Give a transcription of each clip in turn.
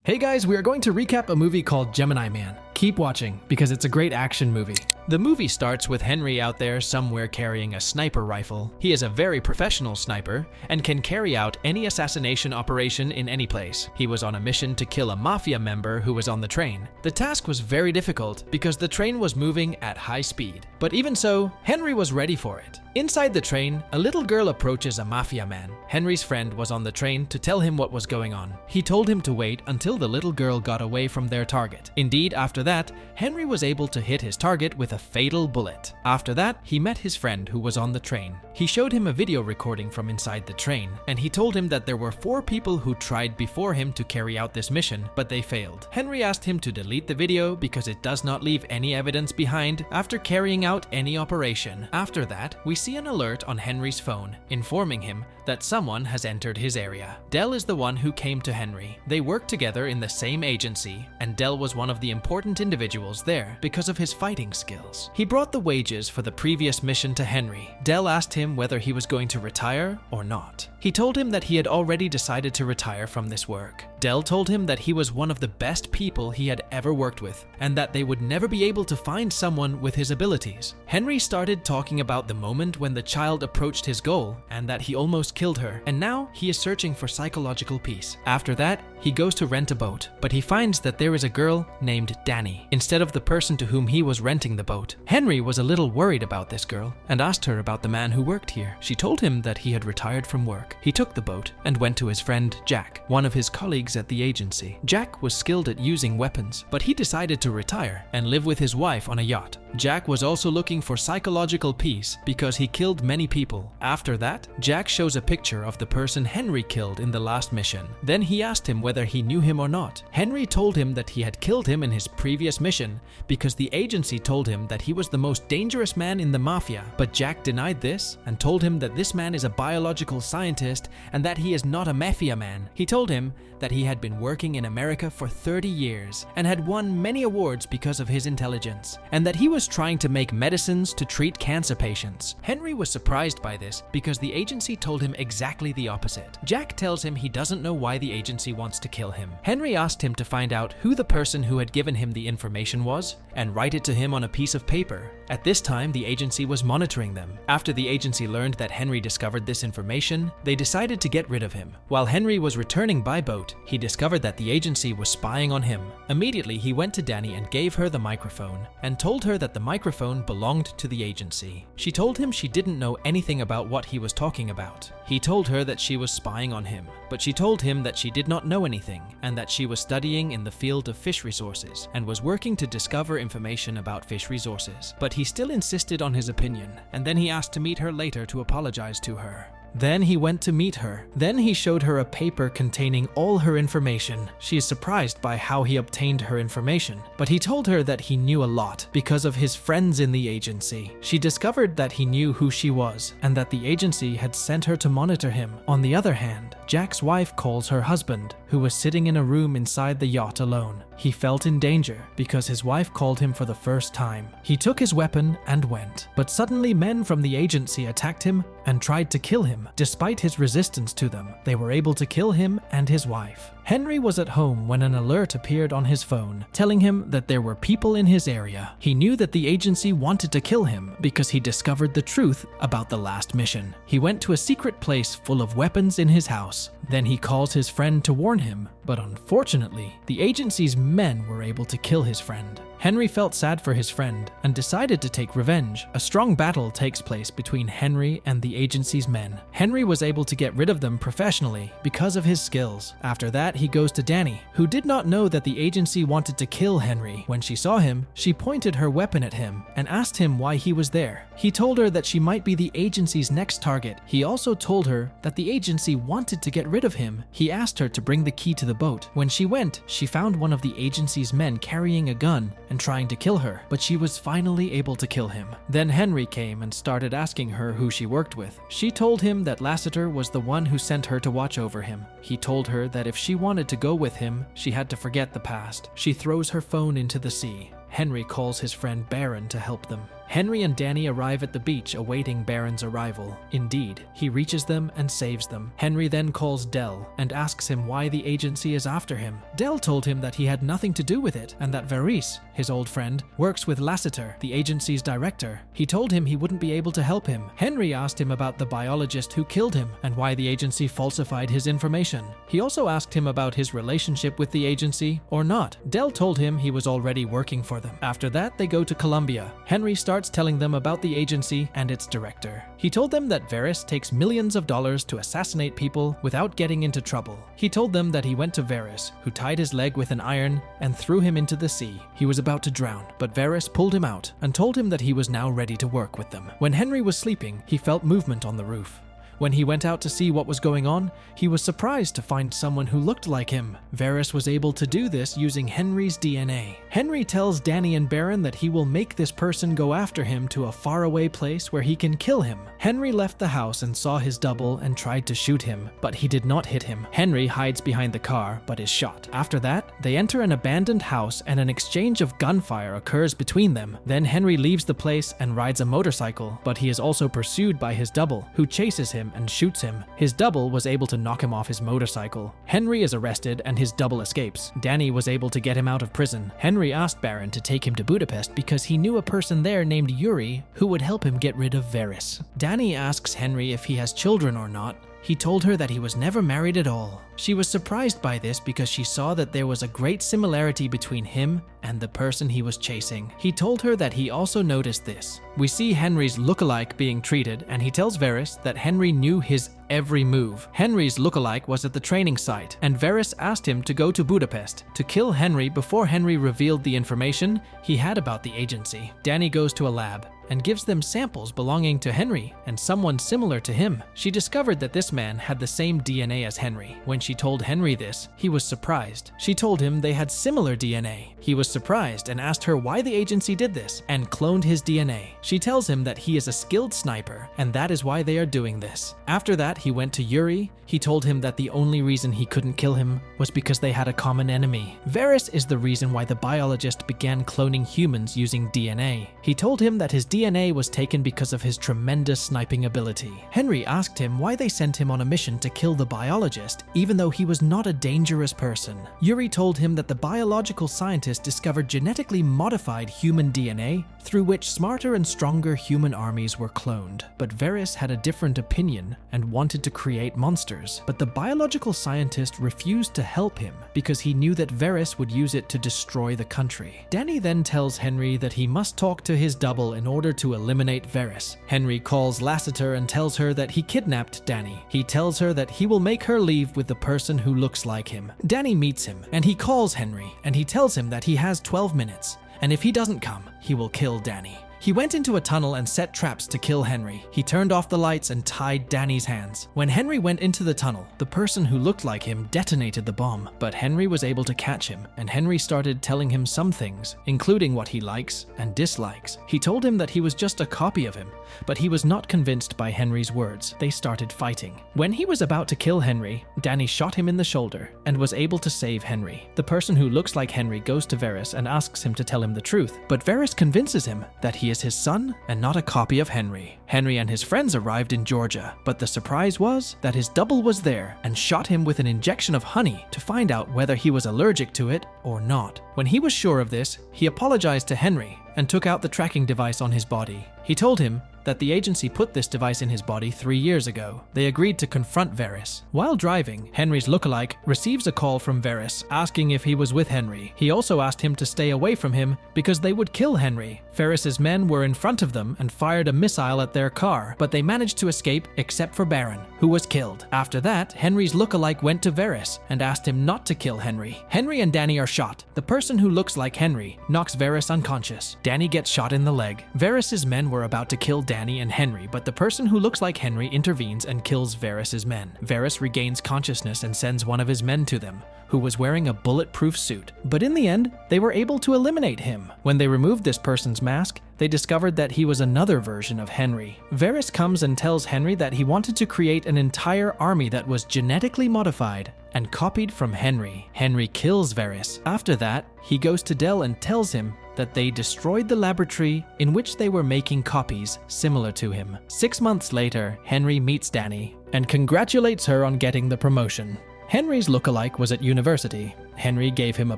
Hey guys, we are going to recap a movie called Gemini Man. Keep watching, because it's a great action movie. The movie starts with Henry out there somewhere carrying a sniper rifle. He is a very professional sniper and can carry out any assassination operation in any place. He was on a mission to kill a mafia member who was on the train. The task was very difficult because the train was moving at high speed. But even so, Henry was ready for it. Inside the train, a little girl approaches a mafia man. Henry's friend was on the train to tell him what was going on. He told him to wait until the little girl got away from their target. Indeed, after that, Henry was able to hit his target with a fatal bullet. After that, he met his friend who was on the train. He showed him a video recording from inside the train, and he told him that there were 4 people who tried before him to carry out this mission, but they failed. Henry asked him to delete the video because it does not leave any evidence behind after carrying out any operation. After that, we see an alert on Henry's phone, informing him that someone has entered his area. Dell is the one who came to Henry. They worked together in the same agency, and Dell was one of the important individuals there because of his fighting skills. He brought the wages for the previous mission to Henry. Dell asked him whether he was going to retire or not. He told him that he had already decided to retire from this work. Dell told him that he was one of the best people he had ever worked with, and that they would never be able to find someone with his abilities. Henry started talking about the moment when the child approached his goal, and that he almost killed her, and now he is searching for psychological peace. After that, he goes to rent a boat, but he finds that there is a girl named Danny, instead of the person to whom he was renting the boat. Henry was a little worried about this girl, and asked her about the man who worked here. She told him that he had retired from work. He took the boat and went to his friend Jack, one of his colleagues at the agency. Jack was skilled at using weapons, but he decided to retire and live with his wife on a yacht. Jack was also looking for psychological peace because he killed many people. After that, Jack shows a picture of the person Henry killed in the last mission. Then he asked him whether he knew him or not. Henry told him that he had killed him in his previous mission because the agency told him that he was the most dangerous man in the mafia. But Jack denied this and told him that this man is a biological scientist and that he is not a mafia man. He told him that he had been working in America for 30 years and had won many awards because of his intelligence, and that he was trying to make medicines to treat cancer patients. Henry was surprised by this because the agency told him exactly the opposite. Jack tells him he doesn't know why the agency wants to kill him. Henry asked him to find out who the person who had given him the information was and write it to him on a piece of paper. At this time, the agency was monitoring them. After the agency learned that Henry discovered this information, they decided to get rid of him. While Henry was returning by boat, he discovered that the agency was spying on him. Immediately, he went to Danny and gave her the microphone and told her that the microphone belonged to the agency. She told him she didn't know anything about what he was talking about. He told her that she was spying on him, but she told him that she did not know anything and that she was studying in the field of fish resources and was working to discover information about fish resources. But he still insisted on his opinion, and then he asked to meet her later to apologize to her. Then he went to meet her. Then he showed her a paper containing all her information. She is surprised by how he obtained her information, but he told her that he knew a lot because of his friends in the agency. She discovered that he knew who she was and that the agency had sent her to monitor him. On the other hand, Jack's wife calls her husband, who was sitting in a room inside the yacht alone. He felt in danger because his wife called him for the first time. He took his weapon and went, but suddenly men from the agency attacked him and tried to kill him. Despite his resistance to them, they were able to kill him and his wife. Henry was at home when an alert appeared on his phone, telling him that there were people in his area. He knew that the agency wanted to kill him because he discovered the truth about the last mission. He went to a secret place full of weapons in his house. Then he calls his friend to warn him, but unfortunately, the agency's men were able to kill his friend. Henry felt sad for his friend and decided to take revenge. A strong battle takes place between Henry and the agency's men. Henry was able to get rid of them professionally because of his skills. After that, he goes to Danny, who did not know that the agency wanted to kill Henry. When she saw him, she pointed her weapon at him and asked him why he was there. He told her that she might be the agency's next target. He also told her that the agency wanted to get rid of him. He asked her to bring the key to the boat. When she went, she found one of the agency's men carrying a gun and trying to kill her, but she was finally able to kill him. Then Henry came and started asking her who she worked with. She told him that Lassiter was the one who sent her to watch over him. He told her that if she wanted to go with him, she had to forget the past. She throws her phone into the sea. Henry calls his friend Baron to help them. Henry and Danny arrive at the beach awaiting Baron's arrival. Indeed, he reaches them and saves them. Henry then calls Dell and asks him why the agency is after him. Dell told him that he had nothing to do with it and that Varese, his old friend, works with Lassiter, the agency's director. He told him he wouldn't be able to help him. Henry asked him about the biologist who killed him and why the agency falsified his information. He also asked him about his relationship with the agency or not. Dell told him he was already working for them. After that, they go to Colombia. Henry starts telling them about the agency and its director. He told them that Varese takes millions of dollars to assassinate people without getting into trouble. He told them that he went to Varese, who tied his leg with an iron and threw him into the sea. He was about to drown, but Varese pulled him out and told him that he was now ready to work with them. When Henry was sleeping, he felt movement on the roof. When he went out to see what was going on, he was surprised to find someone who looked like him. Varese was able to do this using Henry's DNA. Henry tells Danny and Baron that he will make this person go after him to a faraway place where he can kill him. Henry left the house and saw his double and tried to shoot him, but he did not hit him. Henry hides behind the car, but is shot. After that, they enter an abandoned house and an exchange of gunfire occurs between them. Then Henry leaves the place and rides a motorcycle, but he is also pursued by his double, who chases him and shoots him. His double was able to knock him off his motorcycle. Henry is arrested and his double escapes. Danny was able to get him out of prison. Henry asked Baron to take him to Budapest because he knew a person there named Yuri who would help him get rid of Varese. Danny asks Henry if he has children or not. He told her that he was never married at all. She was surprised by this because she saw that there was a great similarity between him and the person he was chasing. He told her that he also noticed this. We see Henry's lookalike being treated, and he tells Varese that Henry knew his every move. Henry's lookalike was at the training site, and Varese asked him to go to Budapest to kill Henry before Henry revealed the information he had about the agency. Danny goes to a lab and gives them samples belonging to Henry and someone similar to him. She discovered that this man had the same DNA as Henry. When she told Henry this, he was surprised. She told him they had similar DNA. He was surprised and asked her why the agency did this and cloned his DNA. She tells him that he is a skilled sniper and that is why they are doing this. After that, he went to Yuri. He told him that the only reason he couldn't kill him was because they had a common enemy. Varese is the reason why the biologist began cloning humans using DNA. He told him that his DNA was taken because of his tremendous sniping ability. Henry asked him why they sent him on a mission to kill the biologist, even though he was not a dangerous person. Yuri told him that the biological scientist discovered genetically modified human DNA through which smarter and stronger human armies were cloned. But Varese had a different opinion and wanted to create monsters. But the biological scientist refused to help him because he knew that Varese would use it to destroy the country. Danny then tells Henry that he must talk to his double in order to eliminate Varese. Henry calls Lassiter and tells her that he kidnapped Danny. He tells her that he will make her leave with the person who looks like him. Danny meets him and he calls Henry and he tells him that he has 12 minutes and if he doesn't come, he will kill Danny. He went into a tunnel and set traps to kill Henry. He turned off the lights and tied Danny's hands. When Henry went into the tunnel, the person who looked like him detonated the bomb, but Henry was able to catch him, and Henry started telling him some things, including what he likes and dislikes. He told him that he was just a copy of him, but he was not convinced by Henry's words. They started fighting. When he was about to kill Henry, Danny shot him in the shoulder and was able to save Henry. The person who looks like Henry goes to Varese and asks him to tell him the truth, but Varese convinces him that he is his son and not a copy of Henry. Henry and his friends arrived in Georgia, but the surprise was that his double was there and shot him with an injection of honey to find out whether he was allergic to it or not. When he was sure of this, he apologized to Henry and took out the tracking device on his body. He told him that the agency put this device in his body 3 years ago. They agreed to confront Varese. While driving, Henry's lookalike receives a call from Varese asking if he was with Henry. He also asked him to stay away from him because they would kill Henry. Varese's men were in front of them and fired a missile at their car, but they managed to escape except for Baron, who was killed. After that, Henry's lookalike went to Varese and asked him not to kill Henry. Henry and Danny are shot. The person who looks like Henry knocks Varese unconscious. Danny gets shot in the leg. Varese's men were about to kill Danny and Henry, but the person who looks like Henry intervenes and kills Varese's men. Varese regains consciousness and sends one of his men to them, who was wearing a bulletproof suit. But in the end, they were able to eliminate him. When they removed this person's mask, they discovered that he was another version of Henry. Varese comes and tells Henry that he wanted to create an entire army that was genetically modified and copied from Henry. Henry kills Varese. After that, he goes to Dell and tells him that they destroyed the laboratory in which they were making copies similar to him. 6 months later, Henry meets Danny and congratulates her on getting the promotion. Henry's lookalike was at university. Henry gave him a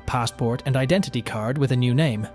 passport and identity card with a new name.